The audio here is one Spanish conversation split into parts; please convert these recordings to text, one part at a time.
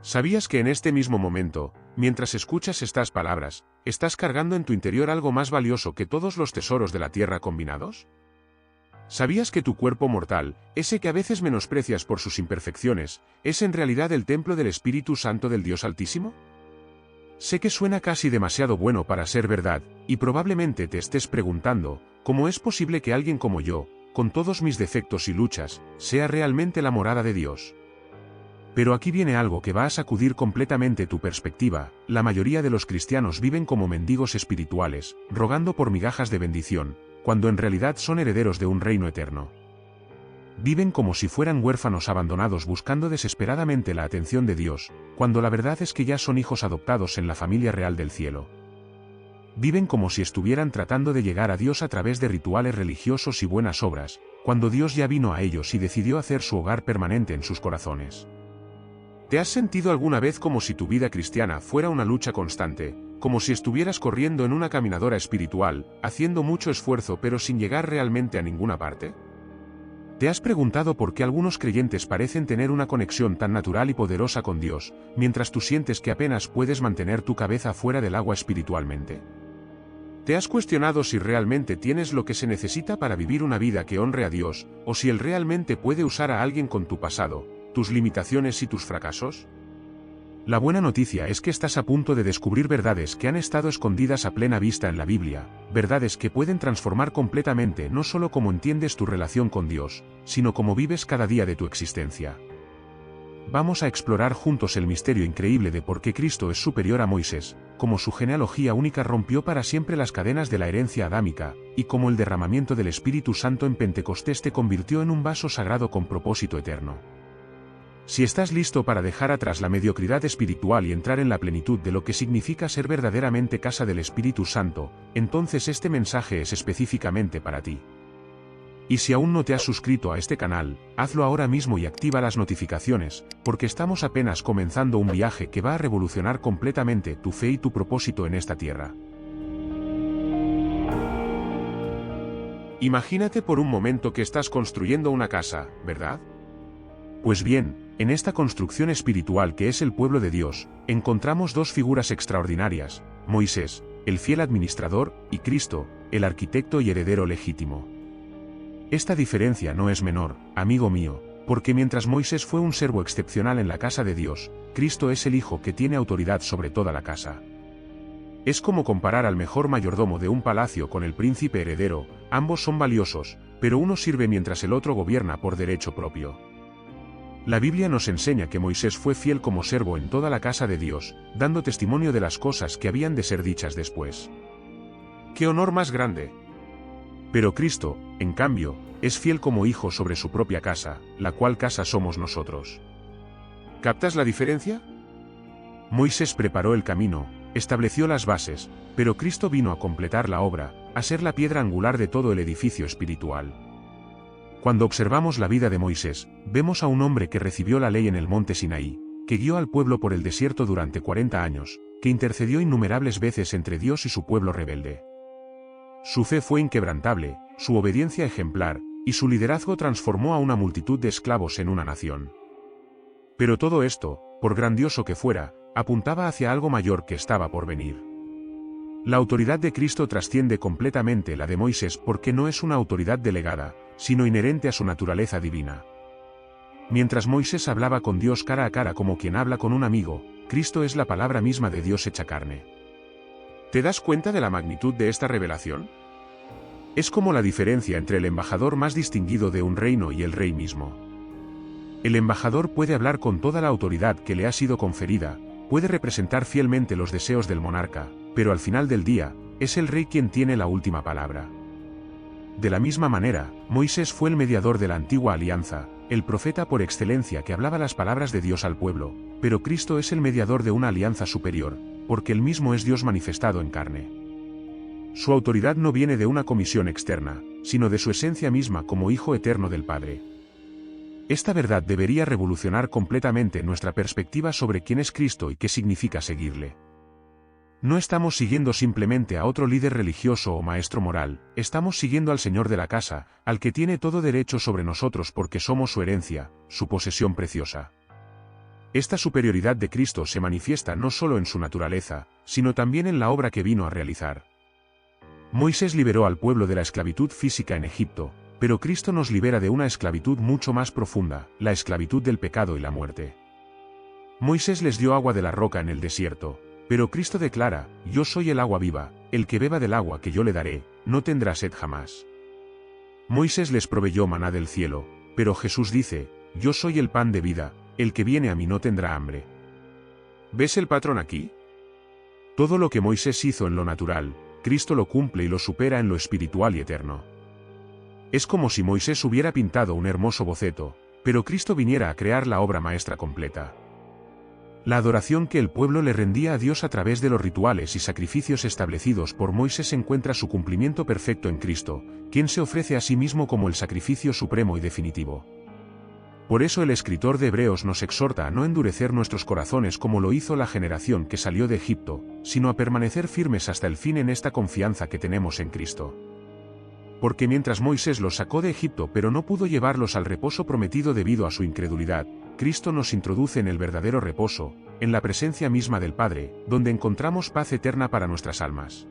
¿Sabías que en este mismo momento, mientras escuchas estas palabras, estás cargando en tu interior algo más valioso que todos los tesoros de la tierra combinados? ¿Sabías que tu cuerpo mortal, ese que a veces menosprecias por sus imperfecciones, es en realidad el templo del Espíritu Santo del Dios Altísimo? Sé que suena casi demasiado bueno para ser verdad, y probablemente te estés preguntando, ¿cómo es posible que alguien como yo, con todos mis defectos y luchas, sea realmente la morada de Dios? Pero aquí viene algo que va a sacudir completamente tu perspectiva. La mayoría de los cristianos viven como mendigos espirituales, rogando por migajas de bendición, cuando en realidad son herederos de un reino eterno. Viven como si fueran huérfanos abandonados buscando desesperadamente la atención de Dios, cuando la verdad es que ya son hijos adoptados en la familia real del cielo. Viven como si estuvieran tratando de llegar a Dios a través de rituales religiosos y buenas obras, cuando Dios ya vino a ellos y decidió hacer su hogar permanente en sus corazones. ¿Te has sentido alguna vez como si tu vida cristiana fuera una lucha constante, como si estuvieras corriendo en una caminadora espiritual, haciendo mucho esfuerzo pero sin llegar realmente a ninguna parte? ¿Te has preguntado por qué algunos creyentes parecen tener una conexión tan natural y poderosa con Dios, mientras tú sientes que apenas puedes mantener tu cabeza fuera del agua espiritualmente? ¿Te has cuestionado si realmente tienes lo que se necesita para vivir una vida que honre a Dios, o si Él realmente puede usar a alguien con tu pasado, tus limitaciones y tus fracasos? La buena noticia es que estás a punto de descubrir verdades que han estado escondidas a plena vista en la Biblia, verdades que pueden transformar completamente no solo cómo entiendes tu relación con Dios, sino cómo vives cada día de tu existencia. Vamos a explorar juntos el misterio increíble de por qué Cristo es superior a Moisés, cómo su genealogía única rompió para siempre las cadenas de la herencia adámica, y cómo el derramamiento del Espíritu Santo en Pentecostés te convirtió en un vaso sagrado con propósito eterno. Si estás listo para dejar atrás la mediocridad espiritual y entrar en la plenitud de lo que significa ser verdaderamente casa del Espíritu Santo, entonces este mensaje es específicamente para ti. Y si aún no te has suscrito a este canal, hazlo ahora mismo y activa las notificaciones, porque estamos apenas comenzando un viaje que va a revolucionar completamente tu fe y tu propósito en esta tierra. Imagínate por un momento que estás construyendo una casa, ¿verdad? Pues bien, en esta construcción espiritual que es el pueblo de Dios, encontramos dos figuras extraordinarias: Moisés, el fiel administrador, y Cristo, el arquitecto y heredero legítimo. Esta diferencia no es menor, amigo mío, porque mientras Moisés fue un servo excepcional en la casa de Dios, Cristo es el Hijo que tiene autoridad sobre toda la casa. Es como comparar al mejor mayordomo de un palacio con el príncipe heredero. Ambos son valiosos, pero uno sirve mientras el otro gobierna por derecho propio. La Biblia nos enseña que Moisés fue fiel como servo en toda la casa de Dios, dando testimonio de las cosas que habían de ser dichas después. ¡Qué honor más grande! Pero Cristo, en cambio, es fiel como hijo sobre su propia casa, la cual casa somos nosotros. ¿Captas la diferencia? Moisés preparó el camino, estableció las bases, pero Cristo vino a completar la obra, a ser la piedra angular de todo el edificio espiritual. Cuando observamos la vida de Moisés, vemos a un hombre que recibió la ley en el monte Sinaí, que guió al pueblo por el desierto durante 40 años, que intercedió innumerables veces entre Dios y su pueblo rebelde. Su fe fue inquebrantable, su obediencia ejemplar, y su liderazgo transformó a una multitud de esclavos en una nación. Pero todo esto, por grandioso que fuera, apuntaba hacia algo mayor que estaba por venir. La autoridad de Cristo trasciende completamente la de Moisés porque no es una autoridad delegada, sino inherente a su naturaleza divina. Mientras Moisés hablaba con Dios cara a cara como quien habla con un amigo, Cristo es la palabra misma de Dios hecha carne. ¿Te das cuenta de la magnitud de esta revelación? Es como la diferencia entre el embajador más distinguido de un reino y el rey mismo. El embajador puede hablar con toda la autoridad que le ha sido conferida, puede representar fielmente los deseos del monarca, pero al final del día, es el rey quien tiene la última palabra. De la misma manera, Moisés fue el mediador de la antigua alianza, el profeta por excelencia que hablaba las palabras de Dios al pueblo, pero Cristo es el mediador de una alianza superior, porque él mismo es Dios manifestado en carne. Su autoridad no viene de una comisión externa, sino de su esencia misma como Hijo eterno del Padre. Esta verdad debería revolucionar completamente nuestra perspectiva sobre quién es Cristo y qué significa seguirle. No estamos siguiendo simplemente a otro líder religioso o maestro moral, estamos siguiendo al Señor de la casa, al que tiene todo derecho sobre nosotros porque somos su herencia, su posesión preciosa. Esta superioridad de Cristo se manifiesta no solo en su naturaleza, sino también en la obra que vino a realizar. Moisés liberó al pueblo de la esclavitud física en Egipto, pero Cristo nos libera de una esclavitud mucho más profunda, la esclavitud del pecado y la muerte. Moisés les dio agua de la roca en el desierto, pero Cristo declara: yo soy el agua viva, el que beba del agua que yo le daré, no tendrá sed jamás. Moisés les proveyó maná del cielo, pero Jesús dice: yo soy el pan de vida, el que viene a mí no tendrá hambre. ¿Ves el patrón aquí? Todo lo que Moisés hizo en lo natural, Cristo lo cumple y lo supera en lo espiritual y eterno. Es como si Moisés hubiera pintado un hermoso boceto, pero Cristo viniera a crear la obra maestra completa. La adoración que el pueblo le rendía a Dios a través de los rituales y sacrificios establecidos por Moisés encuentra su cumplimiento perfecto en Cristo, quien se ofrece a sí mismo como el sacrificio supremo y definitivo. Por eso el escritor de Hebreos nos exhorta a no endurecer nuestros corazones como lo hizo la generación que salió de Egipto, sino a permanecer firmes hasta el fin en esta confianza que tenemos en Cristo. Porque mientras Moisés los sacó de Egipto pero no pudo llevarlos al reposo prometido debido a su incredulidad, Cristo nos introduce en el verdadero reposo, en la presencia misma del Padre, donde encontramos paz eterna para nuestras almas.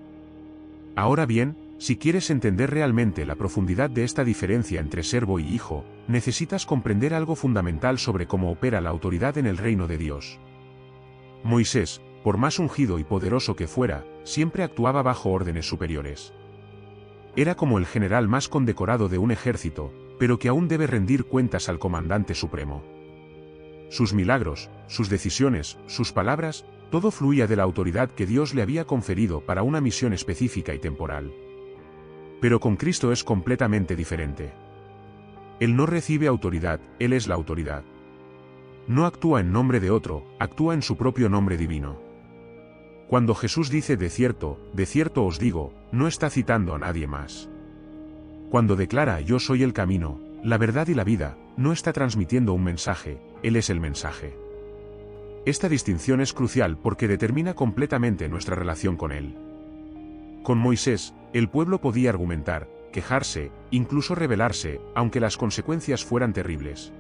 Ahora bien, si quieres entender realmente la profundidad de esta diferencia entre siervo y hijo, necesitas comprender algo fundamental sobre cómo opera la autoridad en el reino de Dios. Moisés, por más ungido y poderoso que fuera, siempre actuaba bajo órdenes superiores. Era como el general más condecorado de un ejército, pero que aún debe rendir cuentas al comandante supremo. Sus milagros, sus decisiones, sus palabras, todo fluía de la autoridad que Dios le había conferido para una misión específica y temporal. Pero con Cristo es completamente diferente. Él no recibe autoridad, Él es la autoridad. No actúa en nombre de otro, actúa en su propio nombre divino. Cuando Jesús dice de cierto os digo, no está citando a nadie más. Cuando declara yo soy el camino, la verdad y la vida, no está transmitiendo un mensaje, Él es el mensaje. Esta distinción es crucial porque determina completamente nuestra relación con Él. Con Moisés, el pueblo podía argumentar, quejarse, incluso rebelarse, aunque las consecuencias fueran terribles.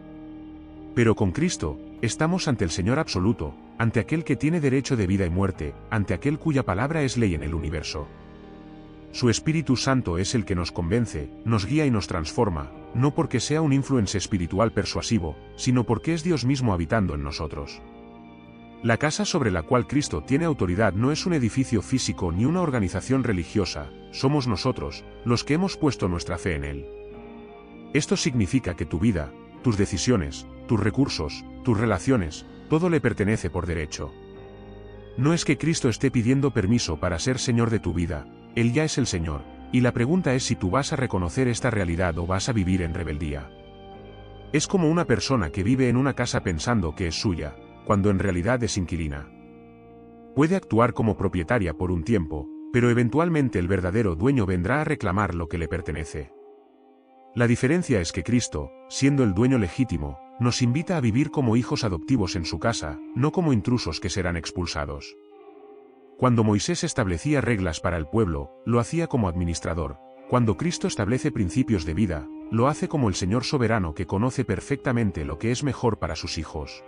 Pero con Cristo, estamos ante el Señor absoluto, ante aquel que tiene derecho de vida y muerte, ante aquel cuya palabra es ley en el universo. Su Espíritu Santo es el que nos convence, nos guía y nos transforma, no porque sea un influence espiritual persuasivo, sino porque es Dios mismo habitando en nosotros. La casa sobre la cual Cristo tiene autoridad no es un edificio físico ni una organización religiosa, somos nosotros, los que hemos puesto nuestra fe en Él. Esto significa que tu vida, tus decisiones, tus recursos, tus relaciones, todo le pertenece por derecho. No es que Cristo esté pidiendo permiso para ser Señor de tu vida, Él ya es el Señor, y la pregunta es si tú vas a reconocer esta realidad o vas a vivir en rebeldía. Es como una persona que vive en una casa pensando que es suya, cuando en realidad es inquilina. Puede actuar como propietaria por un tiempo, pero eventualmente el verdadero dueño vendrá a reclamar lo que le pertenece. La diferencia es que Cristo, siendo el dueño legítimo, nos invita a vivir como hijos adoptivos en su casa, no como intrusos que serán expulsados. Cuando Moisés establecía reglas para el pueblo, lo hacía como administrador. Cuando Cristo establece principios de vida, lo hace como el Señor soberano que conoce perfectamente lo que es mejor para sus hijos.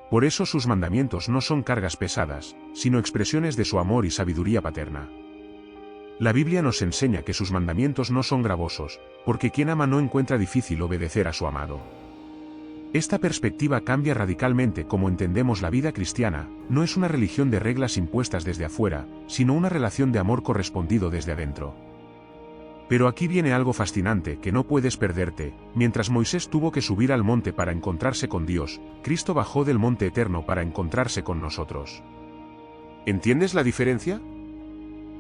Por eso sus mandamientos no son cargas pesadas, sino expresiones de su amor y sabiduría paterna. La Biblia nos enseña que sus mandamientos no son gravosos, porque quien ama no encuentra difícil obedecer a su amado. Esta perspectiva cambia radicalmente cómo entendemos la vida cristiana, no es una religión de reglas impuestas desde afuera, sino una relación de amor correspondido desde adentro. Pero aquí viene algo fascinante que no puedes perderte. Mientras Moisés tuvo que subir al monte para encontrarse con Dios, Cristo bajó del monte eterno para encontrarse con nosotros. ¿Entiendes la diferencia?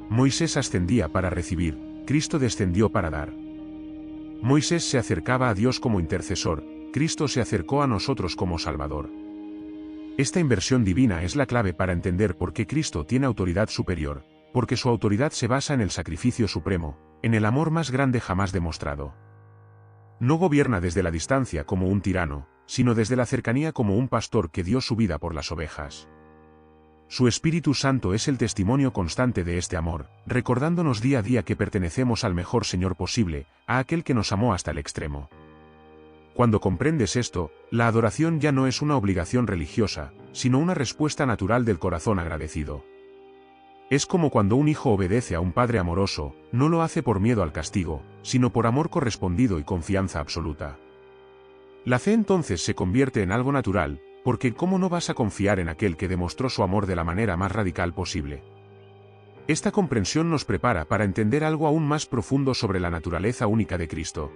Moisés ascendía para recibir, Cristo descendió para dar. Moisés se acercaba a Dios como intercesor, Cristo se acercó a nosotros como Salvador. Esta inversión divina es la clave para entender por qué Cristo tiene autoridad superior, porque su autoridad se basa en el sacrificio supremo, en el amor más grande jamás demostrado. No gobierna desde la distancia como un tirano, sino desde la cercanía como un pastor que dio su vida por las ovejas. Su Espíritu Santo es el testimonio constante de este amor, recordándonos día a día que pertenecemos al mejor Señor posible, a aquel que nos amó hasta el extremo. Cuando comprendes esto, la adoración ya no es una obligación religiosa, sino una respuesta natural del corazón agradecido. Es como cuando un hijo obedece a un padre amoroso, no lo hace por miedo al castigo, sino por amor correspondido y confianza absoluta. La fe entonces se convierte en algo natural, porque ¿cómo no vas a confiar en aquel que demostró su amor de la manera más radical posible? Esta comprensión nos prepara para entender algo aún más profundo sobre la naturaleza única de Cristo.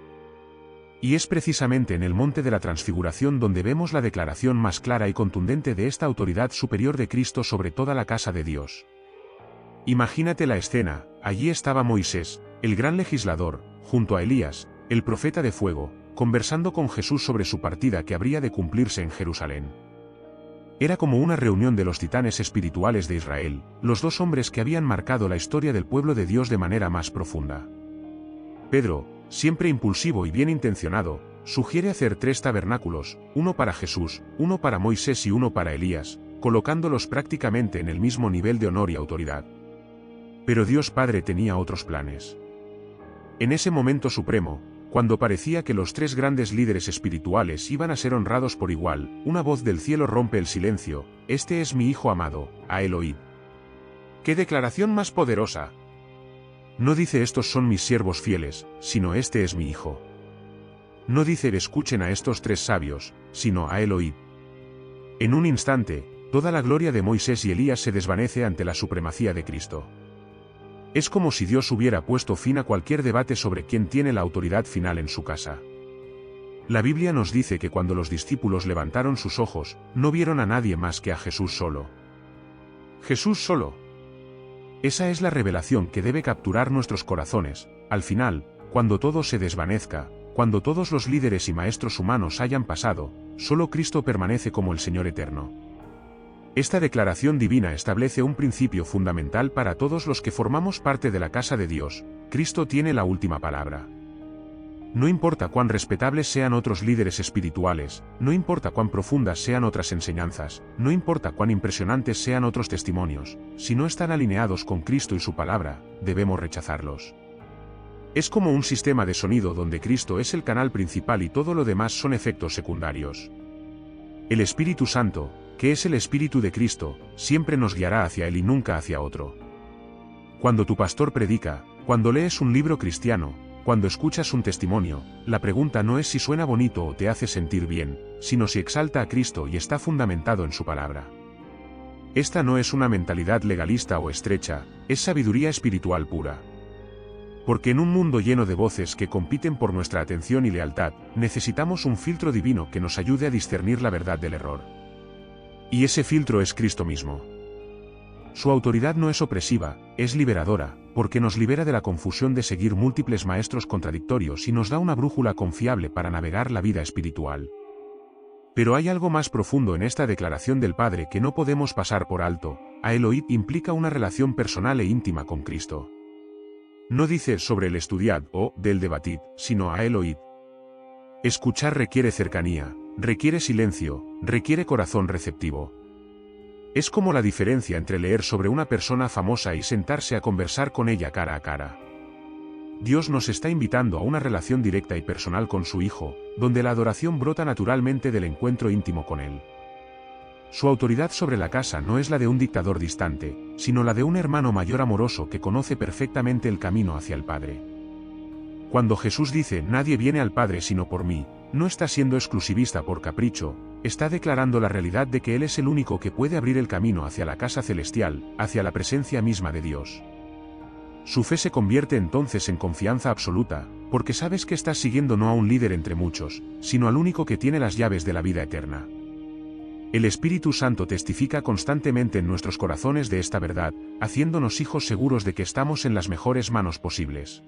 Y es precisamente en el monte de la Transfiguración donde vemos la declaración más clara y contundente de esta autoridad superior de Cristo sobre toda la casa de Dios. Imagínate la escena, allí estaba Moisés, el gran legislador, junto a Elías, el profeta de fuego, conversando con Jesús sobre su partida que habría de cumplirse en Jerusalén. Era como una reunión de los titanes espirituales de Israel, los dos hombres que habían marcado la historia del pueblo de Dios de manera más profunda. Pedro, siempre impulsivo y bien intencionado, sugiere hacer 3 tabernáculos, uno para Jesús, uno para Moisés y uno para Elías, colocándolos prácticamente en el mismo nivel de honor y autoridad. Pero Dios Padre tenía otros planes. En ese momento supremo, cuando parecía que los 3 grandes líderes espirituales iban a ser honrados por igual, una voz del cielo rompe el silencio: «Este es mi Hijo amado, a él oíd». ¡Qué declaración más poderosa! No dice «estos son mis siervos fieles», sino «este es mi Hijo». No dice «escuchen a estos 3 sabios», sino «a él oíd». En un instante, toda la gloria de Moisés y Elías se desvanece ante la supremacía de Cristo. Es como si Dios hubiera puesto fin a cualquier debate sobre quién tiene la autoridad final en su casa. La Biblia nos dice que cuando los discípulos levantaron sus ojos, no vieron a nadie más que a Jesús solo. Jesús solo. Esa es la revelación que debe capturar nuestros corazones. Al final, cuando todo se desvanezca, cuando todos los líderes y maestros humanos hayan pasado, solo Cristo permanece como el Señor eterno. Esta declaración divina establece un principio fundamental para todos los que formamos parte de la casa de Dios: Cristo tiene la última palabra. No importa cuán respetables sean otros líderes espirituales, no importa cuán profundas sean otras enseñanzas, no importa cuán impresionantes sean otros testimonios, si no están alineados con Cristo y su palabra, debemos rechazarlos. Es como un sistema de sonido donde Cristo es el canal principal y todo lo demás son efectos secundarios. El Espíritu Santo, que es el Espíritu de Cristo, siempre nos guiará hacia Él y nunca hacia otro. Cuando tu pastor predica, cuando lees un libro cristiano, cuando escuchas un testimonio, la pregunta no es si suena bonito o te hace sentir bien, sino si exalta a Cristo y está fundamentado en su palabra. Esta no es una mentalidad legalista o estrecha, es sabiduría espiritual pura. Porque en un mundo lleno de voces que compiten por nuestra atención y lealtad, necesitamos un filtro divino que nos ayude a discernir la verdad del error. Y ese filtro es Cristo mismo. Su autoridad no es opresiva, es liberadora, porque nos libera de la confusión de seguir múltiples maestros contradictorios y nos da una brújula confiable para navegar la vida espiritual. Pero hay algo más profundo en esta declaración del Padre que no podemos pasar por alto: a él oíd implica una relación personal e íntima con Cristo. No dice sobre el estudiad o del debatid, sino a él oíd. Escuchar requiere cercanía, requiere silencio, requiere corazón receptivo. Es como la diferencia entre leer sobre una persona famosa y sentarse a conversar con ella cara a cara. Dios nos está invitando a una relación directa y personal con su Hijo, donde la adoración brota naturalmente del encuentro íntimo con Él. Su autoridad sobre la casa no es la de un dictador distante, sino la de un hermano mayor amoroso que conoce perfectamente el camino hacia el Padre. Cuando Jesús dice «nadie viene al Padre sino por mí», no está siendo exclusivista por capricho, está declarando la realidad de que Él es el único que puede abrir el camino hacia la casa celestial, hacia la presencia misma de Dios. Su fe se convierte entonces en confianza absoluta, porque sabes que estás siguiendo no a un líder entre muchos, sino al único que tiene las llaves de la vida eterna. El Espíritu Santo testifica constantemente en nuestros corazones de esta verdad, haciéndonos hijos seguros de que estamos en las mejores manos posibles.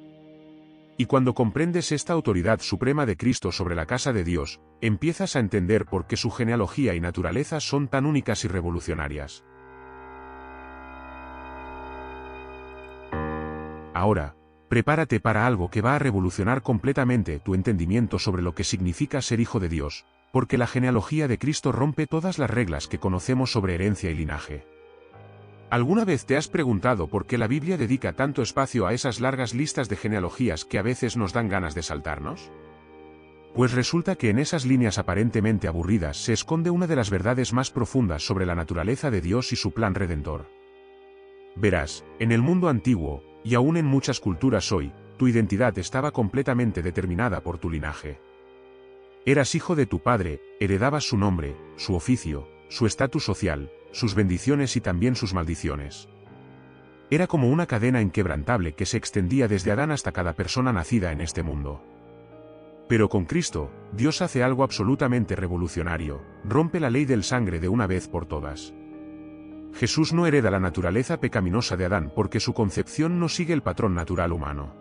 Y cuando comprendes esta autoridad suprema de Cristo sobre la casa de Dios, empiezas a entender por qué su genealogía y naturaleza son tan únicas y revolucionarias. Ahora, prepárate para algo que va a revolucionar completamente tu entendimiento sobre lo que significa ser hijo de Dios, porque la genealogía de Cristo rompe todas las reglas que conocemos sobre herencia y linaje. ¿Alguna vez te has preguntado por qué la Biblia dedica tanto espacio a esas largas listas de genealogías que a veces nos dan ganas de saltarnos? Pues resulta que en esas líneas aparentemente aburridas se esconde una de las verdades más profundas sobre la naturaleza de Dios y su plan redentor. Verás, en el mundo antiguo, y aún en muchas culturas hoy, tu identidad estaba completamente determinada por tu linaje. Eras hijo de tu padre, heredabas su nombre, su oficio, su estatus social, sus bendiciones y también sus maldiciones. Era como una cadena inquebrantable que se extendía desde Adán hasta cada persona nacida en este mundo. Pero con Cristo, Dios hace algo absolutamente revolucionario, rompe la ley del sangre de una vez por todas. Jesús no hereda la naturaleza pecaminosa de Adán porque su concepción no sigue el patrón natural humano.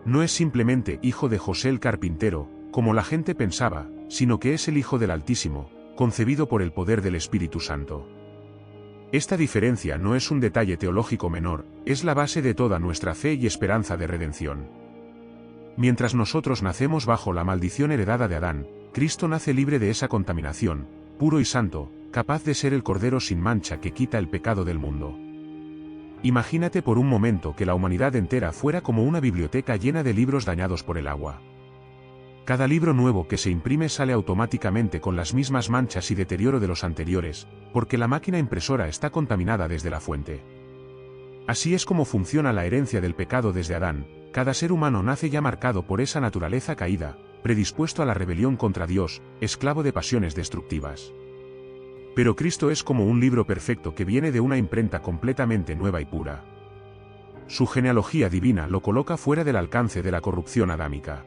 No es simplemente hijo de José el carpintero, como la gente pensaba, sino que es el Hijo del Altísimo, concebido por el poder del Espíritu Santo. Esta diferencia no es un detalle teológico menor, es la base de toda nuestra fe y esperanza de redención. Mientras nosotros nacemos bajo la maldición heredada de Adán, Cristo nace libre de esa contaminación, puro y santo, capaz de ser el Cordero sin mancha que quita el pecado del mundo. Imagínate por un momento que la humanidad entera fuera como una biblioteca llena de libros dañados por el agua. Cada libro nuevo que se imprime sale automáticamente con las mismas manchas y deterioro de los anteriores, porque la máquina impresora está contaminada desde la fuente. Así es como funciona la herencia del pecado desde Adán. Cada ser humano nace ya marcado por esa naturaleza caída, predispuesto a la rebelión contra Dios, esclavo de pasiones destructivas. Pero Cristo es como un libro perfecto que viene de una imprenta completamente nueva y pura. Su genealogía divina lo coloca fuera del alcance de la corrupción adámica.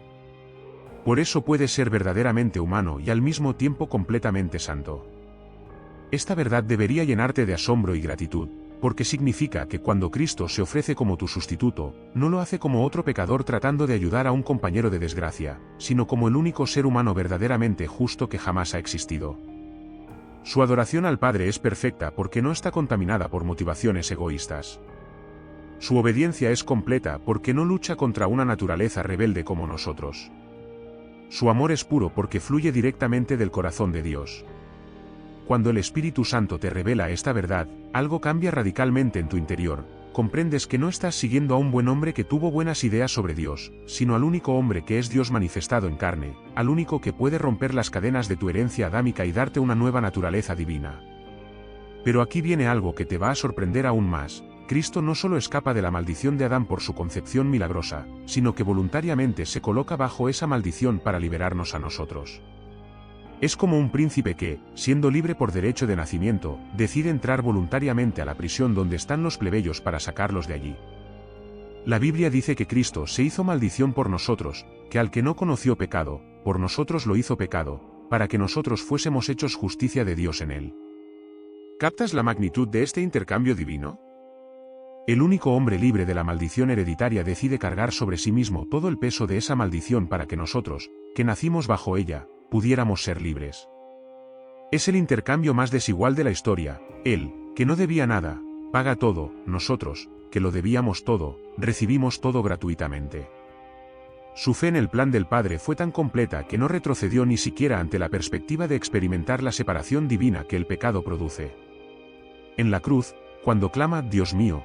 Por eso puede ser verdaderamente humano y al mismo tiempo completamente santo. Esta verdad debería llenarte de asombro y gratitud, porque significa que cuando Cristo se ofrece como tu sustituto, no lo hace como otro pecador tratando de ayudar a un compañero de desgracia, sino como el único ser humano verdaderamente justo que jamás ha existido. Su adoración al Padre es perfecta porque no está contaminada por motivaciones egoístas. Su obediencia es completa porque no lucha contra una naturaleza rebelde como nosotros. Su amor es puro porque fluye directamente del corazón de Dios. Cuando el Espíritu Santo te revela esta verdad, algo cambia radicalmente en tu interior. Comprendes que no estás siguiendo a un buen hombre que tuvo buenas ideas sobre Dios, sino al único hombre que es Dios manifestado en carne, al único que puede romper las cadenas de tu herencia adámica y darte una nueva naturaleza divina. Pero aquí viene algo que te va a sorprender aún más. Cristo no solo escapa de la maldición de Adán por su concepción milagrosa, sino que voluntariamente se coloca bajo esa maldición para liberarnos a nosotros. Es como un príncipe que, siendo libre por derecho de nacimiento, decide entrar voluntariamente a la prisión donde están los plebeyos para sacarlos de allí. La Biblia dice que Cristo se hizo maldición por nosotros, que al que no conoció pecado, por nosotros lo hizo pecado, para que nosotros fuésemos hechos justicia de Dios en él. ¿Captas la magnitud de este intercambio divino? El único hombre libre de la maldición hereditaria decide cargar sobre sí mismo todo el peso de esa maldición para que nosotros, que nacimos bajo ella, pudiéramos ser libres. Es el intercambio más desigual de la historia. Él, que no debía nada, paga todo; nosotros, que lo debíamos todo, recibimos todo gratuitamente. Su fe en el plan del Padre fue tan completa que no retrocedió ni siquiera ante la perspectiva de experimentar la separación divina que el pecado produce. En la cruz, cuando clama Dios mío,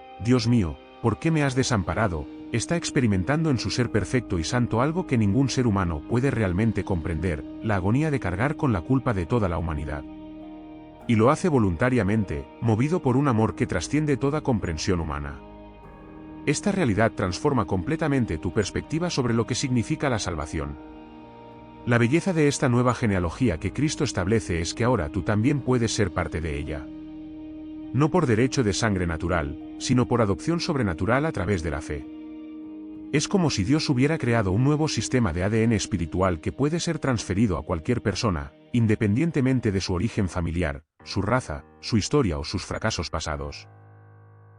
¿por qué me has desamparado?, está experimentando en su ser perfecto y santo algo que ningún ser humano puede realmente comprender: la agonía de cargar con la culpa de toda la humanidad. Y lo hace voluntariamente, movido por un amor que trasciende toda comprensión humana. Esta realidad transforma completamente tu perspectiva sobre lo que significa la salvación. La belleza de esta nueva genealogía que Cristo establece es que ahora tú también puedes ser parte de ella. No por derecho de sangre natural, sino por adopción sobrenatural a través de la fe. Es como si Dios hubiera creado un nuevo sistema de ADN espiritual que puede ser transferido a cualquier persona, independientemente de su origen familiar, su raza, su historia o sus fracasos pasados.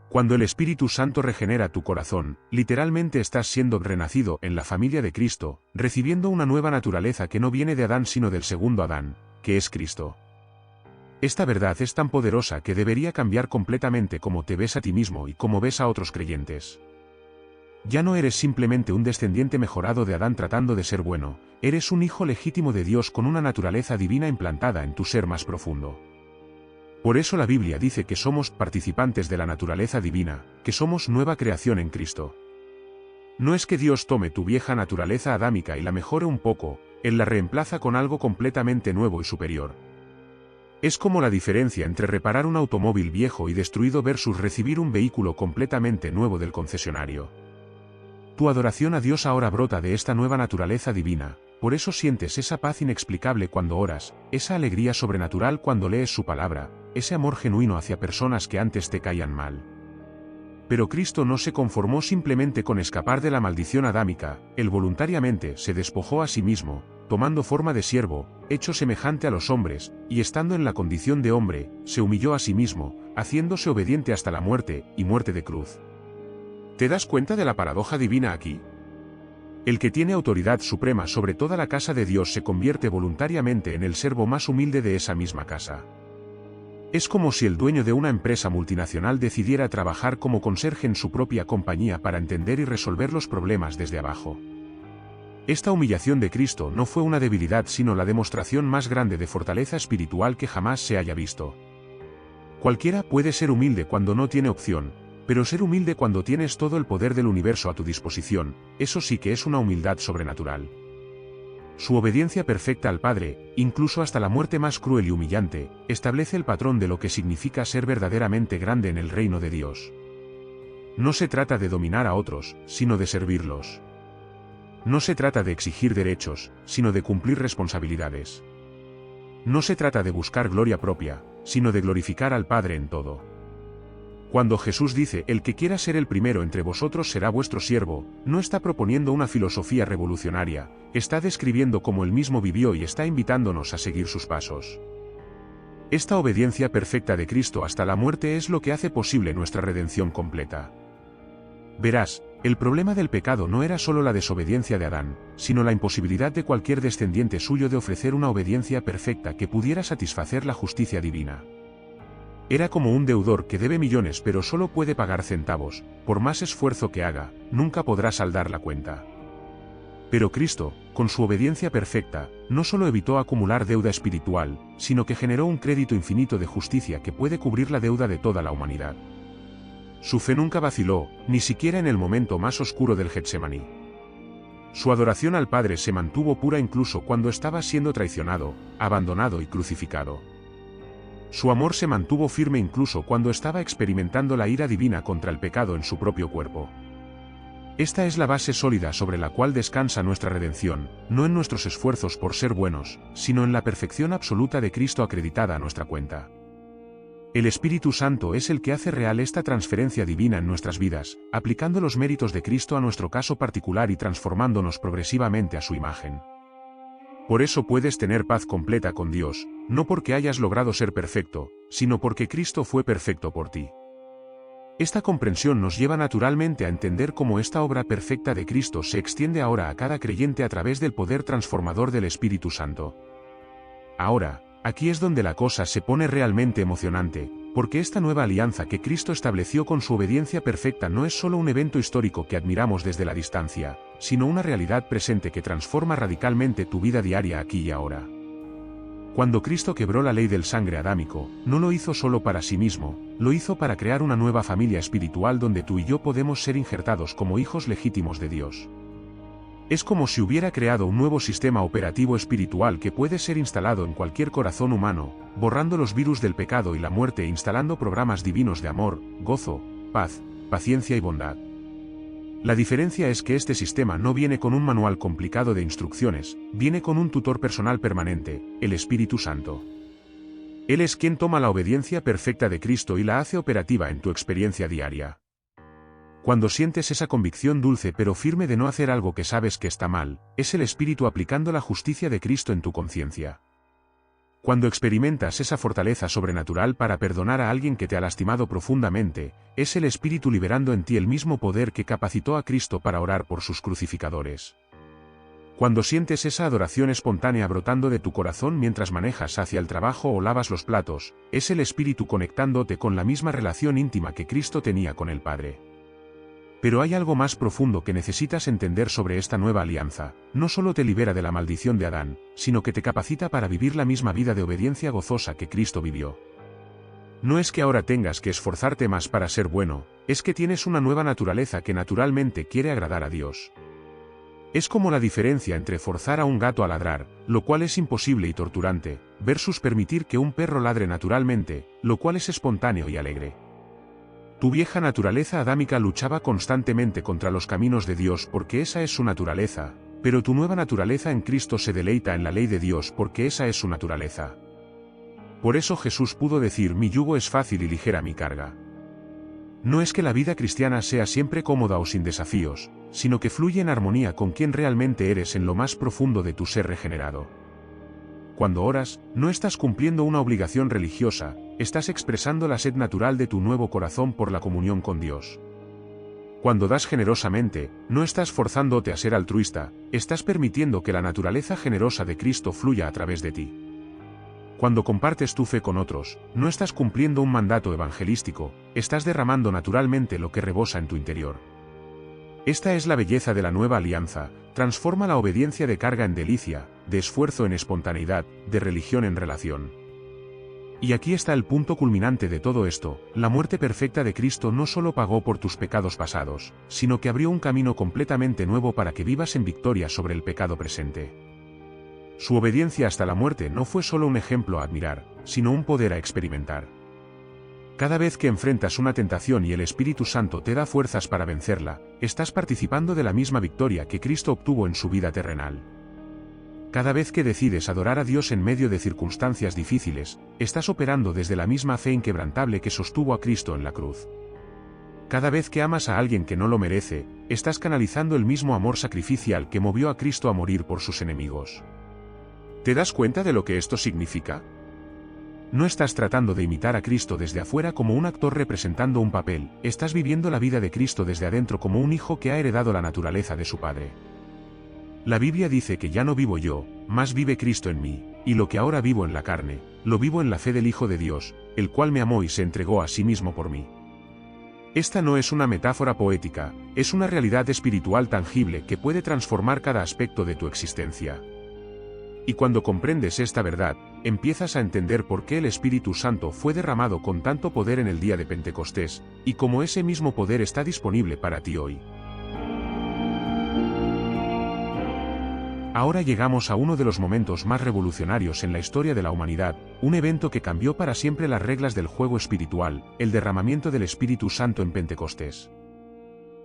Cuando el Espíritu Santo regenera tu corazón, literalmente estás siendo renacido en la familia de Cristo, recibiendo una nueva naturaleza que no viene de Adán sino del segundo Adán, que es Cristo. Esta verdad es tan poderosa que debería cambiar completamente cómo te ves a ti mismo y cómo ves a otros creyentes. Ya no eres simplemente un descendiente mejorado de Adán tratando de ser bueno, eres un hijo legítimo de Dios con una naturaleza divina implantada en tu ser más profundo. Por eso la Biblia dice que somos participantes de la naturaleza divina, que somos nueva creación en Cristo. No es que Dios tome tu vieja naturaleza adámica y la mejore un poco, Él la reemplaza con algo completamente nuevo y superior. Es como la diferencia entre reparar un automóvil viejo y destruido versus recibir un vehículo completamente nuevo del concesionario. Tu adoración a Dios ahora brota de esta nueva naturaleza divina, por eso sientes esa paz inexplicable cuando oras, esa alegría sobrenatural cuando lees su palabra, ese amor genuino hacia personas que antes te caían mal. Pero Cristo no se conformó simplemente con escapar de la maldición adámica, Él voluntariamente se despojó a sí mismo, tomando forma de siervo, hecho semejante a los hombres, y estando en la condición de hombre, se humilló a sí mismo, haciéndose obediente hasta la muerte, y muerte de cruz. ¿Te das cuenta de la paradoja divina aquí? El que tiene autoridad suprema sobre toda la casa de Dios se convierte voluntariamente en el servo más humilde de esa misma casa. Es como si el dueño de una empresa multinacional decidiera trabajar como conserje en su propia compañía para entender y resolver los problemas desde abajo. Esta humillación de Cristo no fue una debilidad sino la demostración más grande de fortaleza espiritual que jamás se haya visto. Cualquiera puede ser humilde cuando no tiene opción, pero ser humilde cuando tienes todo el poder del universo a tu disposición, eso sí que es una humildad sobrenatural. Su obediencia perfecta al Padre, incluso hasta la muerte más cruel y humillante, establece el patrón de lo que significa ser verdaderamente grande en el reino de Dios. No se trata de dominar a otros, sino de servirlos. No se trata de exigir derechos, sino de cumplir responsabilidades. No se trata de buscar gloria propia, sino de glorificar al Padre en todo. Cuando Jesús dice, el que quiera ser el primero entre vosotros será vuestro siervo, no está proponiendo una filosofía revolucionaria, está describiendo cómo él mismo vivió y está invitándonos a seguir sus pasos. Esta obediencia perfecta de Cristo hasta la muerte es lo que hace posible nuestra redención completa. Verás, el problema del pecado no era solo la desobediencia de Adán, sino la imposibilidad de cualquier descendiente suyo de ofrecer una obediencia perfecta que pudiera satisfacer la justicia divina. Era como un deudor que debe millones pero solo puede pagar centavos, por más esfuerzo que haga, nunca podrá saldar la cuenta. Pero Cristo, con su obediencia perfecta, no solo evitó acumular deuda espiritual, sino que generó un crédito infinito de justicia que puede cubrir la deuda de toda la humanidad. Su fe nunca vaciló, ni siquiera en el momento más oscuro del Getsemaní. Su adoración al Padre se mantuvo pura incluso cuando estaba siendo traicionado, abandonado y crucificado. Su amor se mantuvo firme incluso cuando estaba experimentando la ira divina contra el pecado en su propio cuerpo. Esta es la base sólida sobre la cual descansa nuestra redención, no en nuestros esfuerzos por ser buenos, sino en la perfección absoluta de Cristo acreditada a nuestra cuenta. El Espíritu Santo es el que hace real esta transferencia divina en nuestras vidas, aplicando los méritos de Cristo a nuestro caso particular y transformándonos progresivamente a su imagen. Por eso puedes tener paz completa con Dios, no porque hayas logrado ser perfecto, sino porque Cristo fue perfecto por ti. Esta comprensión nos lleva naturalmente a entender cómo esta obra perfecta de Cristo se extiende ahora a cada creyente a través del poder transformador del Espíritu Santo. Ahora, aquí es donde la cosa se pone realmente emocionante, porque esta nueva alianza que Cristo estableció con su obediencia perfecta no es solo un evento histórico que admiramos desde la distancia, sino una realidad presente que transforma radicalmente tu vida diaria aquí y ahora. Cuando Cristo quebró la ley del sangre adámico, no lo hizo solo para sí mismo, lo hizo para crear una nueva familia espiritual donde tú y yo podemos ser injertados como hijos legítimos de Dios. Es como si hubiera creado un nuevo sistema operativo espiritual que puede ser instalado en cualquier corazón humano, borrando los virus del pecado y la muerte e instalando programas divinos de amor, gozo, paz, paciencia y bondad. La diferencia es que este sistema no viene con un manual complicado de instrucciones, viene con un tutor personal permanente, el Espíritu Santo. Él es quien toma la obediencia perfecta de Cristo y la hace operativa en tu experiencia diaria. Cuando sientes esa convicción dulce pero firme de no hacer algo que sabes que está mal, es el Espíritu aplicando la justicia de Cristo en tu conciencia. Cuando experimentas esa fortaleza sobrenatural para perdonar a alguien que te ha lastimado profundamente, es el Espíritu liberando en ti el mismo poder que capacitó a Cristo para orar por sus crucificadores. Cuando sientes esa adoración espontánea brotando de tu corazón mientras manejas hacia el trabajo o lavas los platos, es el Espíritu conectándote con la misma relación íntima que Cristo tenía con el Padre. Pero hay algo más profundo que necesitas entender sobre esta nueva alianza. No solo te libera de la maldición de Adán, sino que te capacita para vivir la misma vida de obediencia gozosa que Cristo vivió. No es que ahora tengas que esforzarte más para ser bueno, es que tienes una nueva naturaleza que naturalmente quiere agradar a Dios. Es como la diferencia entre forzar a un gato a ladrar, lo cual es imposible y torturante, versus permitir que un perro ladre naturalmente, lo cual es espontáneo y alegre. Tu vieja naturaleza adámica luchaba constantemente contra los caminos de Dios porque esa es su naturaleza, pero tu nueva naturaleza en Cristo se deleita en la ley de Dios porque esa es su naturaleza. Por eso Jesús pudo decir: mi yugo es fácil y ligera mi carga. No es que la vida cristiana sea siempre cómoda o sin desafíos, sino que fluye en armonía con quien realmente eres en lo más profundo de tu ser regenerado. Cuando oras, no estás cumpliendo una obligación religiosa, estás expresando la sed natural de tu nuevo corazón por la comunión con Dios. Cuando das generosamente, no estás forzándote a ser altruista, estás permitiendo que la naturaleza generosa de Cristo fluya a través de ti. Cuando compartes tu fe con otros, no estás cumpliendo un mandato evangelístico, estás derramando naturalmente lo que rebosa en tu interior. Esta es la belleza de la nueva alianza, transforma la obediencia de carga en delicia, de esfuerzo en espontaneidad, de religión en relación. Y aquí está el punto culminante de todo esto: la muerte perfecta de Cristo no solo pagó por tus pecados pasados, sino que abrió un camino completamente nuevo para que vivas en victoria sobre el pecado presente. Su obediencia hasta la muerte no fue solo un ejemplo a admirar, sino un poder a experimentar. Cada vez que enfrentas una tentación y el Espíritu Santo te da fuerzas para vencerla, estás participando de la misma victoria que Cristo obtuvo en su vida terrenal. Cada vez que decides adorar a Dios en medio de circunstancias difíciles, estás operando desde la misma fe inquebrantable que sostuvo a Cristo en la cruz. Cada vez que amas a alguien que no lo merece, estás canalizando el mismo amor sacrificial que movió a Cristo a morir por sus enemigos. ¿Te das cuenta de lo que esto significa? No estás tratando de imitar a Cristo desde afuera como un actor representando un papel, estás viviendo la vida de Cristo desde adentro como un hijo que ha heredado la naturaleza de su Padre. La Biblia dice que ya no vivo yo, mas vive Cristo en mí, y lo que ahora vivo en la carne, lo vivo en la fe del Hijo de Dios, el cual me amó y se entregó a sí mismo por mí. Esta no es una metáfora poética, es una realidad espiritual tangible que puede transformar cada aspecto de tu existencia. Y cuando comprendes esta verdad, empiezas a entender por qué el Espíritu Santo fue derramado con tanto poder en el día de Pentecostés, y cómo ese mismo poder está disponible para ti hoy. Ahora llegamos a uno de los momentos más revolucionarios en la historia de la humanidad, un evento que cambió para siempre las reglas del juego espiritual, el derramamiento del Espíritu Santo en Pentecostés.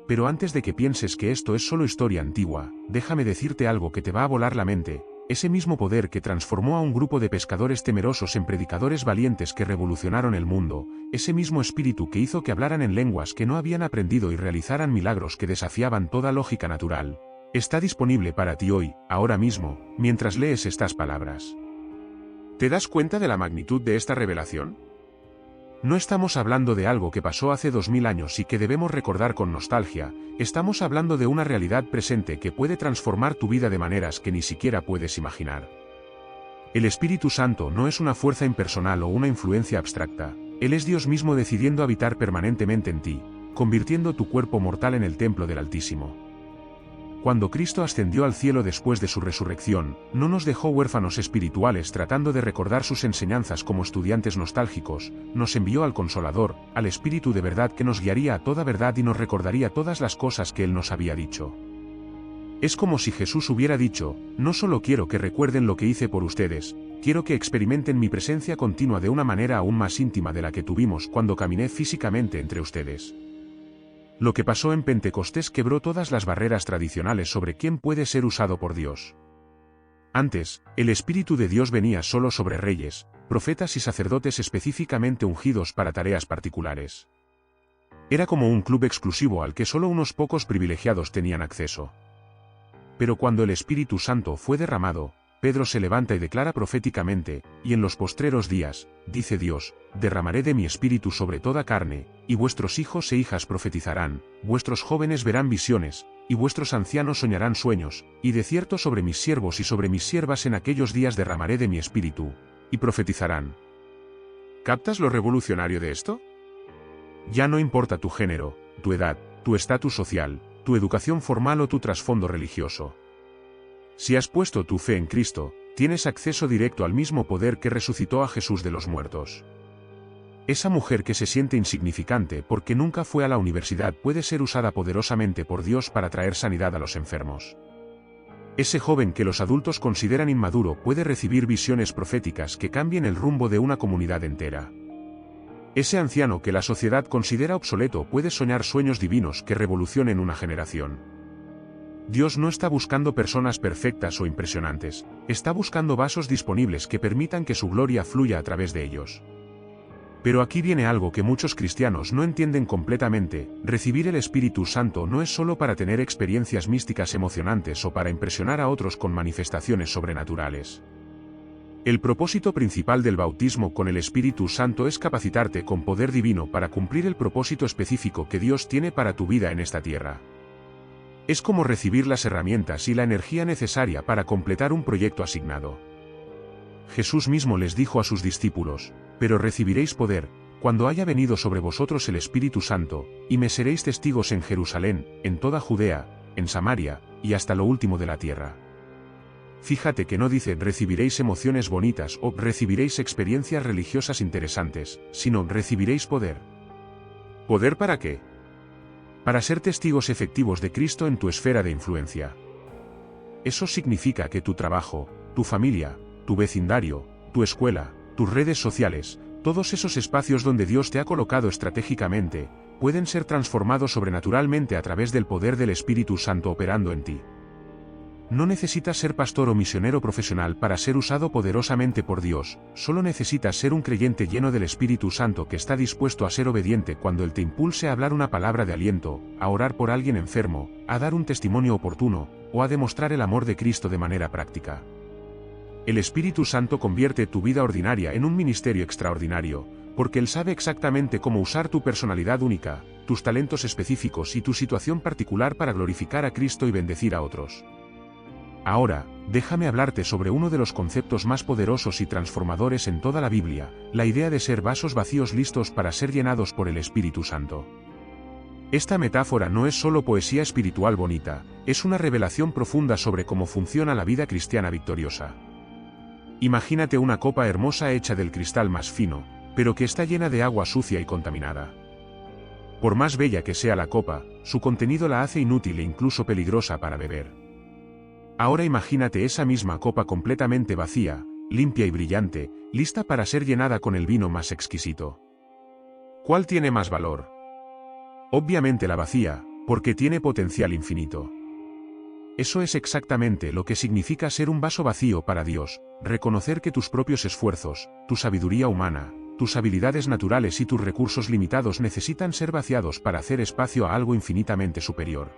Pero antes de que pienses que esto es solo historia antigua, déjame decirte algo que te va a volar la mente. Ese mismo poder que transformó a un grupo de pescadores temerosos en predicadores valientes que revolucionaron el mundo, ese mismo espíritu que hizo que hablaran en lenguas que no habían aprendido y realizaran milagros que desafiaban toda lógica natural, está disponible para ti hoy, ahora mismo, mientras lees estas palabras. ¿Te das cuenta de la magnitud de esta revelación? No estamos hablando de algo que pasó hace 2000 años y que debemos recordar con nostalgia, estamos hablando de una realidad presente que puede transformar tu vida de maneras que ni siquiera puedes imaginar. El Espíritu Santo no es una fuerza impersonal o una influencia abstracta, Él es Dios mismo decidiendo habitar permanentemente en ti, convirtiendo tu cuerpo mortal en el templo del Altísimo. Cuando Cristo ascendió al cielo después de su resurrección, no nos dejó huérfanos espirituales tratando de recordar sus enseñanzas como estudiantes nostálgicos, nos envió al Consolador, al Espíritu de verdad que nos guiaría a toda verdad y nos recordaría todas las cosas que Él nos había dicho. Es como si Jesús hubiera dicho: no solo quiero que recuerden lo que hice por ustedes, quiero que experimenten mi presencia continua de una manera aún más íntima de la que tuvimos cuando caminé físicamente entre ustedes. Lo que pasó en Pentecostés quebró todas las barreras tradicionales sobre quién puede ser usado por Dios. Antes, el Espíritu de Dios venía solo sobre reyes, profetas y sacerdotes específicamente ungidos para tareas particulares. Era como un club exclusivo al que solo unos pocos privilegiados tenían acceso. Pero cuando el Espíritu Santo fue derramado, Pedro se levanta y declara proféticamente: y en los postreros días, dice Dios, derramaré de mi espíritu sobre toda carne, y vuestros hijos e hijas profetizarán, vuestros jóvenes verán visiones, y vuestros ancianos soñarán sueños, y de cierto sobre mis siervos y sobre mis siervas en aquellos días derramaré de mi espíritu, y profetizarán. ¿Captas lo revolucionario de esto? Ya no importa tu género, tu edad, tu estatus social, tu educación formal o tu trasfondo religioso. Si has puesto tu fe en Cristo, tienes acceso directo al mismo poder que resucitó a Jesús de los muertos. Esa mujer que se siente insignificante porque nunca fue a la universidad puede ser usada poderosamente por Dios para traer sanidad a los enfermos. Ese joven que los adultos consideran inmaduro puede recibir visiones proféticas que cambien el rumbo de una comunidad entera. Ese anciano que la sociedad considera obsoleto puede soñar sueños divinos que revolucionen una generación. Dios no está buscando personas perfectas o impresionantes, está buscando vasos disponibles que permitan que su gloria fluya a través de ellos. Pero aquí viene algo que muchos cristianos no entienden completamente: recibir el Espíritu Santo no es solo para tener experiencias místicas emocionantes o para impresionar a otros con manifestaciones sobrenaturales. El propósito principal del bautismo con el Espíritu Santo es capacitarte con poder divino para cumplir el propósito específico que Dios tiene para tu vida en esta tierra. Es como recibir las herramientas y la energía necesaria para completar un proyecto asignado. Jesús mismo les dijo a sus discípulos: pero recibiréis poder, cuando haya venido sobre vosotros el Espíritu Santo, y me seréis testigos en Jerusalén, en toda Judea, en Samaria, y hasta lo último de la tierra. Fíjate que no dice recibiréis emociones bonitas o recibiréis experiencias religiosas interesantes, sino recibiréis poder. ¿Poder para qué? Para ser testigos efectivos de Cristo en tu esfera de influencia. Eso significa que tu trabajo, tu familia, tu vecindario, tu escuela, tus redes sociales, todos esos espacios donde Dios te ha colocado estratégicamente, pueden ser transformados sobrenaturalmente a través del poder del Espíritu Santo operando en ti. No necesitas ser pastor o misionero profesional para ser usado poderosamente por Dios, solo necesitas ser un creyente lleno del Espíritu Santo que está dispuesto a ser obediente cuando Él te impulse a hablar una palabra de aliento, a orar por alguien enfermo, a dar un testimonio oportuno, o a demostrar el amor de Cristo de manera práctica. El Espíritu Santo convierte tu vida ordinaria en un ministerio extraordinario, porque Él sabe exactamente cómo usar tu personalidad única, tus talentos específicos y tu situación particular para glorificar a Cristo y bendecir a otros. Ahora, déjame hablarte sobre uno de los conceptos más poderosos y transformadores en toda la Biblia, la idea de ser vasos vacíos listos para ser llenados por el Espíritu Santo. Esta metáfora no es solo poesía espiritual bonita, es una revelación profunda sobre cómo funciona la vida cristiana victoriosa. Imagínate una copa hermosa hecha del cristal más fino, pero que está llena de agua sucia y contaminada. Por más bella que sea la copa, su contenido la hace inútil e incluso peligrosa para beber. Ahora imagínate esa misma copa completamente vacía, limpia y brillante, lista para ser llenada con el vino más exquisito. ¿Cuál tiene más valor? Obviamente la vacía, porque tiene potencial infinito. Eso es exactamente lo que significa ser un vaso vacío para Dios: reconocer que tus propios esfuerzos, tu sabiduría humana, tus habilidades naturales y tus recursos limitados necesitan ser vaciados para hacer espacio a algo infinitamente superior.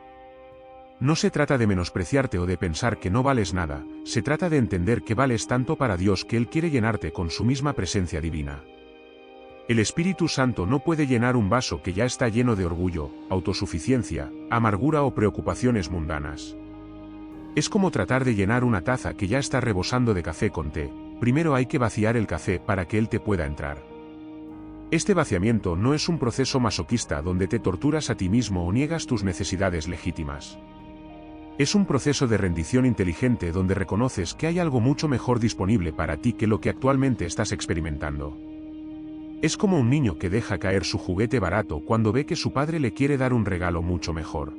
No se trata de menospreciarte o de pensar que no vales nada, se trata de entender que vales tanto para Dios que Él quiere llenarte con su misma presencia divina. El Espíritu Santo no puede llenar un vaso que ya está lleno de orgullo, autosuficiencia, amargura o preocupaciones mundanas. Es como tratar de llenar una taza que ya está rebosando de café con té: primero hay que vaciar el café para que él te pueda entrar. Este vaciamiento no es un proceso masoquista donde te torturas a ti mismo o niegas tus necesidades legítimas. Es un proceso de rendición inteligente donde reconoces que hay algo mucho mejor disponible para ti que lo que actualmente estás experimentando. Es como un niño que deja caer su juguete barato cuando ve que su padre le quiere dar un regalo mucho mejor.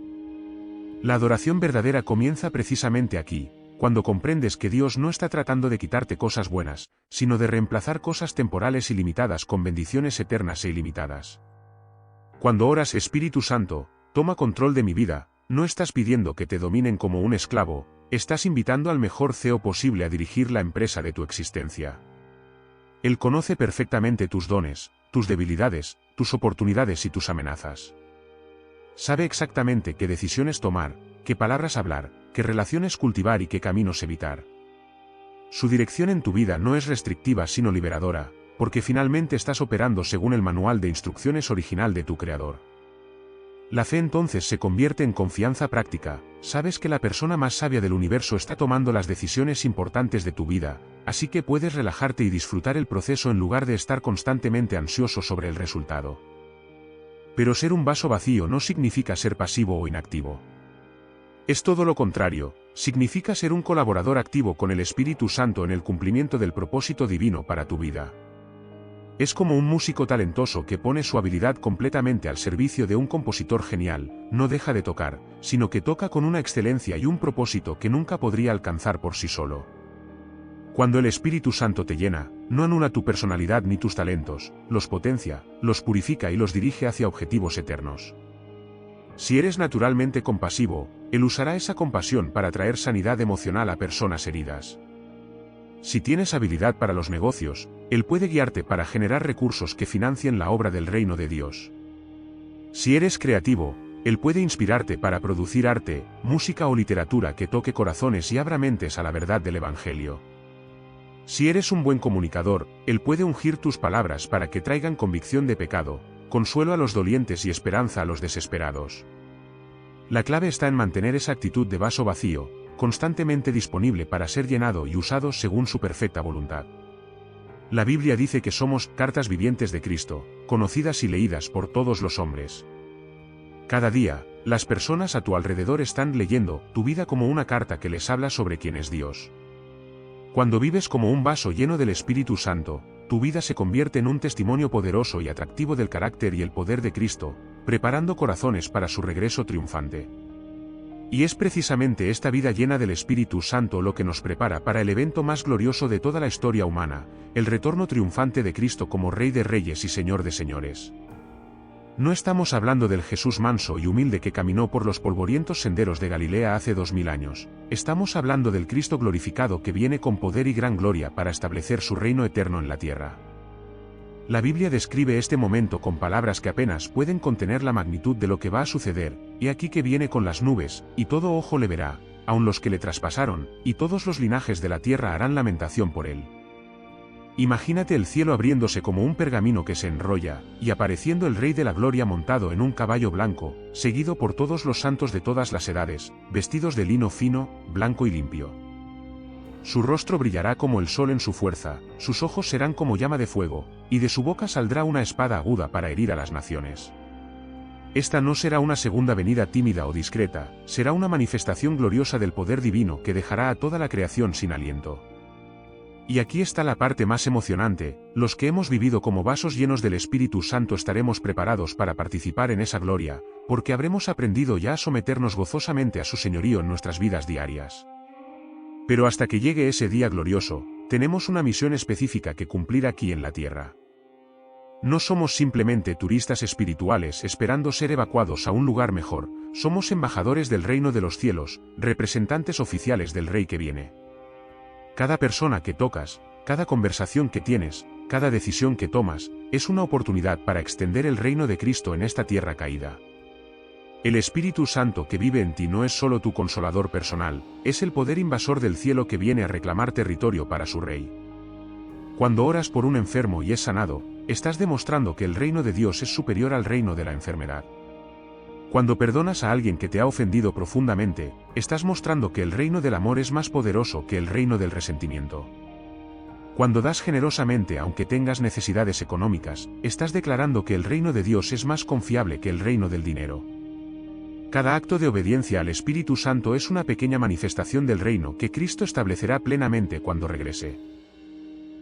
La adoración verdadera comienza precisamente aquí, cuando comprendes que Dios no está tratando de quitarte cosas buenas, sino de reemplazar cosas temporales y limitadas con bendiciones eternas e ilimitadas. Cuando oras: Espíritu Santo, toma control de mi vida, no estás pidiendo que te dominen como un esclavo, estás invitando al mejor CEO posible a dirigir la empresa de tu existencia. Él conoce perfectamente tus dones, tus debilidades, tus oportunidades y tus amenazas. Sabe exactamente qué decisiones tomar, qué palabras hablar, qué relaciones cultivar y qué caminos evitar. Su dirección en tu vida no es restrictiva sino liberadora, porque finalmente estás operando según el manual de instrucciones original de tu Creador. La fe entonces se convierte en confianza práctica: sabes que la persona más sabia del universo está tomando las decisiones importantes de tu vida, así que puedes relajarte y disfrutar el proceso en lugar de estar constantemente ansioso sobre el resultado. Pero ser un vaso vacío no significa ser pasivo o inactivo. Es todo lo contrario, significa ser un colaborador activo con el Espíritu Santo en el cumplimiento del propósito divino para tu vida. Es como un músico talentoso que pone su habilidad completamente al servicio de un compositor genial, no deja de tocar, sino que toca con una excelencia y un propósito que nunca podría alcanzar por sí solo. Cuando el Espíritu Santo te llena, no anula tu personalidad ni tus talentos, los potencia, los purifica y los dirige hacia objetivos eternos. Si eres naturalmente compasivo, Él usará esa compasión para traer sanidad emocional a personas heridas. Si tienes habilidad para los negocios, Él puede guiarte para generar recursos que financien la obra del reino de Dios. Si eres creativo, Él puede inspirarte para producir arte, música o literatura que toque corazones y abra mentes a la verdad del Evangelio. Si eres un buen comunicador, Él puede ungir tus palabras para que traigan convicción de pecado, consuelo a los dolientes y esperanza a los desesperados. La clave está en mantener esa actitud de vaso vacío, constantemente disponible para ser llenado y usado según su perfecta voluntad. La Biblia dice que somos cartas vivientes de Cristo, conocidas y leídas por todos los hombres. Cada día, las personas a tu alrededor están leyendo tu vida como una carta que les habla sobre quién es Dios. Cuando vives como un vaso lleno del Espíritu Santo, tu vida se convierte en un testimonio poderoso y atractivo del carácter y el poder de Cristo, preparando corazones para su regreso triunfante. Y es precisamente esta vida llena del Espíritu Santo lo que nos prepara para el evento más glorioso de toda la historia humana, el retorno triunfante de Cristo como Rey de Reyes y Señor de Señores. No estamos hablando del Jesús manso y humilde que caminó por los polvorientos senderos de Galilea hace 2000 años, estamos hablando del Cristo glorificado que viene con poder y gran gloria para establecer su reino eterno en la tierra. La Biblia describe este momento con palabras que apenas pueden contener la magnitud de lo que va a suceder, y aquí que viene con las nubes, y todo ojo le verá, aun los que le traspasaron, y todos los linajes de la tierra harán lamentación por él. Imagínate el cielo abriéndose como un pergamino que se enrolla, y apareciendo el Rey de la Gloria montado en un caballo blanco, seguido por todos los santos de todas las edades, vestidos de lino fino, blanco y limpio. Su rostro brillará como el sol en su fuerza, sus ojos serán como llama de fuego, y de su boca saldrá una espada aguda para herir a las naciones. Esta no será una segunda venida tímida o discreta, será una manifestación gloriosa del poder divino que dejará a toda la creación sin aliento. Y aquí está la parte más emocionante, los que hemos vivido como vasos llenos del Espíritu Santo estaremos preparados para participar en esa gloria, porque habremos aprendido ya a someternos gozosamente a su señorío en nuestras vidas diarias. Pero hasta que llegue ese día glorioso, tenemos una misión específica que cumplir aquí en la tierra. No somos simplemente turistas espirituales esperando ser evacuados a un lugar mejor, somos embajadores del reino de los cielos, representantes oficiales del Rey que viene. Cada persona que tocas, cada conversación que tienes, cada decisión que tomas, es una oportunidad para extender el reino de Cristo en esta tierra caída. El Espíritu Santo que vive en ti no es solo tu consolador personal, es el poder invasor del cielo que viene a reclamar territorio para su Rey. Cuando oras por un enfermo y es sanado, estás demostrando que el reino de Dios es superior al reino de la enfermedad. Cuando perdonas a alguien que te ha ofendido profundamente, estás mostrando que el reino del amor es más poderoso que el reino del resentimiento. Cuando das generosamente aunque tengas necesidades económicas, estás declarando que el reino de Dios es más confiable que el reino del dinero. Cada acto de obediencia al Espíritu Santo es una pequeña manifestación del reino que Cristo establecerá plenamente cuando regrese.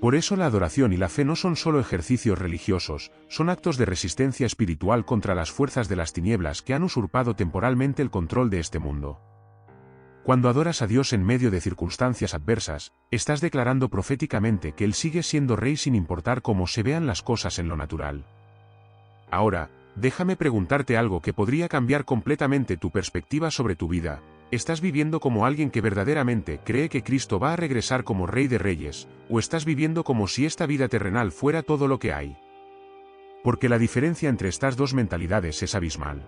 Por eso la adoración y la fe no son solo ejercicios religiosos, son actos de resistencia espiritual contra las fuerzas de las tinieblas que han usurpado temporalmente el control de este mundo. Cuando adoras a Dios en medio de circunstancias adversas, estás declarando proféticamente que Él sigue siendo Rey sin importar cómo se vean las cosas en lo natural. Ahora, déjame preguntarte algo que podría cambiar completamente tu perspectiva sobre tu vida. ¿Estás viviendo como alguien que verdaderamente cree que Cristo va a regresar como Rey de Reyes, o estás viviendo como si esta vida terrenal fuera todo lo que hay? Porque la diferencia entre estas dos mentalidades es abismal.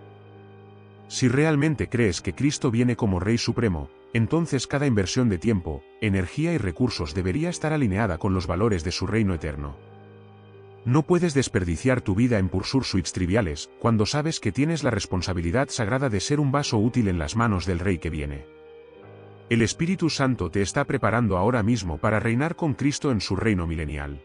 Si realmente crees que Cristo viene como Rey Supremo, entonces cada inversión de tiempo, energía y recursos debería estar alineada con los valores de su reino eterno. No puedes desperdiciar tu vida en pursuits triviales, cuando sabes que tienes la responsabilidad sagrada de ser un vaso útil en las manos del Rey que viene. El Espíritu Santo te está preparando ahora mismo para reinar con Cristo en su reino milenial.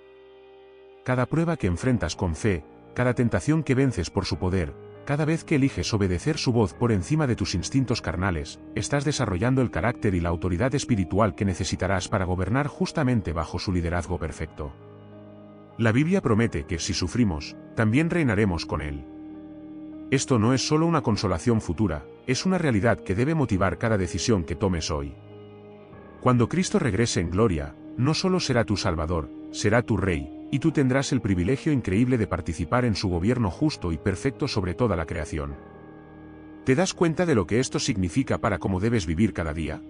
Cada prueba que enfrentas con fe, cada tentación que vences por su poder, cada vez que eliges obedecer su voz por encima de tus instintos carnales, estás desarrollando el carácter y la autoridad espiritual que necesitarás para gobernar justamente bajo su liderazgo perfecto. La Biblia promete que si sufrimos, también reinaremos con Él. Esto no es solo una consolación futura, es una realidad que debe motivar cada decisión que tomes hoy. Cuando Cristo regrese en gloria, no solo será tu Salvador, será tu Rey, y tú tendrás el privilegio increíble de participar en su gobierno justo y perfecto sobre toda la creación. ¿Te das cuenta de lo que esto significa para cómo debes vivir cada día?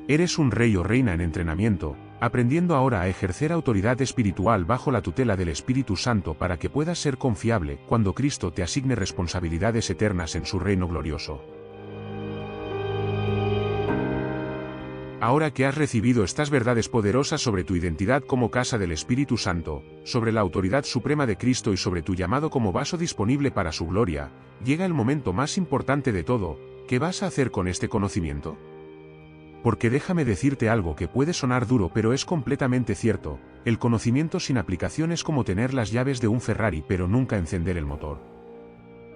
Eres un rey o reina en entrenamiento, aprendiendo ahora a ejercer autoridad espiritual bajo la tutela del Espíritu Santo para que puedas ser confiable cuando Cristo te asigne responsabilidades eternas en su reino glorioso. Ahora que has recibido estas verdades poderosas sobre tu identidad como casa del Espíritu Santo, sobre la autoridad suprema de Cristo y sobre tu llamado como vaso disponible para su gloria, llega el momento más importante de todo. ¿Qué vas a hacer con este conocimiento? Porque déjame decirte algo que puede sonar duro pero es completamente cierto, el conocimiento sin aplicación es como tener las llaves de un Ferrari pero nunca encender el motor.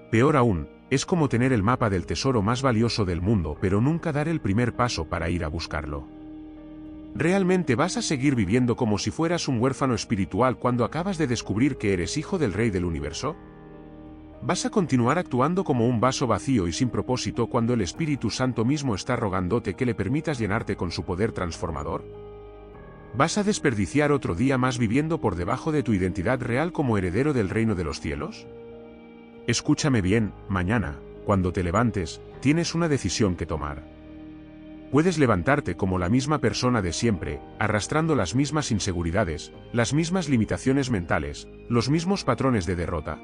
Peor aún, es como tener el mapa del tesoro más valioso del mundo pero nunca dar el primer paso para ir a buscarlo. ¿Realmente vas a seguir viviendo como si fueras un huérfano espiritual cuando acabas de descubrir que eres hijo del Rey del Universo? ¿Vas a continuar actuando como un vaso vacío y sin propósito cuando el Espíritu Santo mismo está rogándote que le permitas llenarte con su poder transformador? ¿Vas a desperdiciar otro día más viviendo por debajo de tu identidad real como heredero del reino de los cielos? Escúchame bien, mañana, cuando te levantes, tienes una decisión que tomar. Puedes levantarte como la misma persona de siempre, arrastrando las mismas inseguridades, las mismas limitaciones mentales, los mismos patrones de derrota.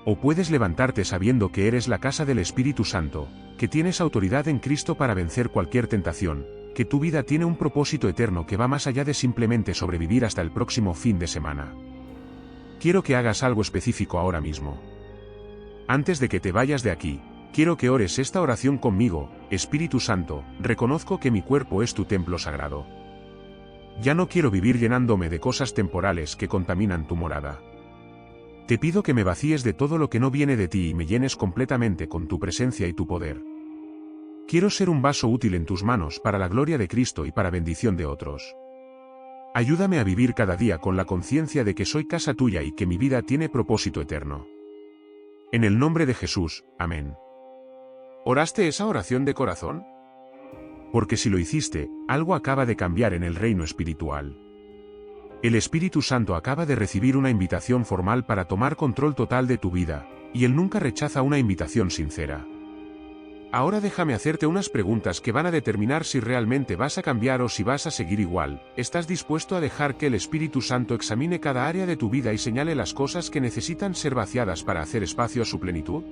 O puedes levantarte sabiendo que eres la casa del Espíritu Santo, que tienes autoridad en Cristo para vencer cualquier tentación, que tu vida tiene un propósito eterno que va más allá de simplemente sobrevivir hasta el próximo fin de semana. Quiero que hagas algo específico ahora mismo. Antes de que te vayas de aquí, quiero que ores esta oración conmigo. Espíritu Santo, reconozco que mi cuerpo es tu templo sagrado. Ya no quiero vivir llenándome de cosas temporales que contaminan tu morada. Te pido que me vacíes de todo lo que no viene de ti y me llenes completamente con tu presencia y tu poder. Quiero ser un vaso útil en tus manos para la gloria de Cristo y para bendición de otros. Ayúdame a vivir cada día con la conciencia de que soy casa tuya y que mi vida tiene propósito eterno. En el nombre de Jesús, amén. ¿Oraste esa oración de corazón? Porque si lo hiciste, algo acaba de cambiar en el reino espiritual. El Espíritu Santo acaba de recibir una invitación formal para tomar control total de tu vida, y Él nunca rechaza una invitación sincera. Ahora déjame hacerte unas preguntas que van a determinar si realmente vas a cambiar o si vas a seguir igual. ¿Estás dispuesto a dejar que el Espíritu Santo examine cada área de tu vida y señale las cosas que necesitan ser vaciadas para hacer espacio a su plenitud?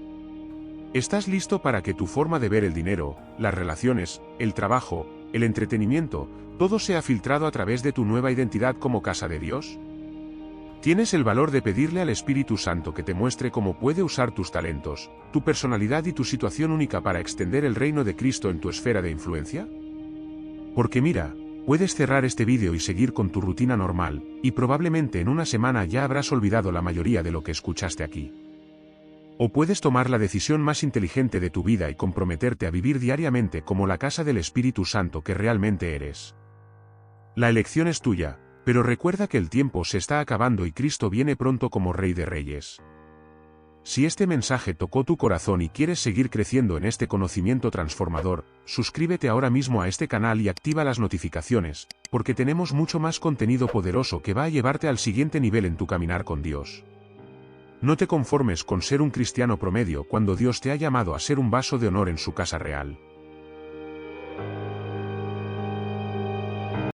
¿Estás listo para que tu forma de ver el dinero, las relaciones, el trabajo, el entretenimiento, todo sea filtrado a través de tu nueva identidad como casa de Dios? ¿Tienes el valor de pedirle al Espíritu Santo que te muestre cómo puede usar tus talentos, tu personalidad y tu situación única para extender el reino de Cristo en tu esfera de influencia? Porque mira, puedes cerrar este vídeo y seguir con tu rutina normal, y probablemente en una semana ya habrás olvidado la mayoría de lo que escuchaste aquí. O puedes tomar la decisión más inteligente de tu vida y comprometerte a vivir diariamente como la casa del Espíritu Santo que realmente eres. La elección es tuya, pero recuerda que el tiempo se está acabando y Cristo viene pronto como Rey de Reyes. Si este mensaje tocó tu corazón y quieres seguir creciendo en este conocimiento transformador, suscríbete ahora mismo a este canal y activa las notificaciones, porque tenemos mucho más contenido poderoso que va a llevarte al siguiente nivel en tu caminar con Dios. No te conformes con ser un cristiano promedio cuando Dios te ha llamado a ser un vaso de honor en su casa real.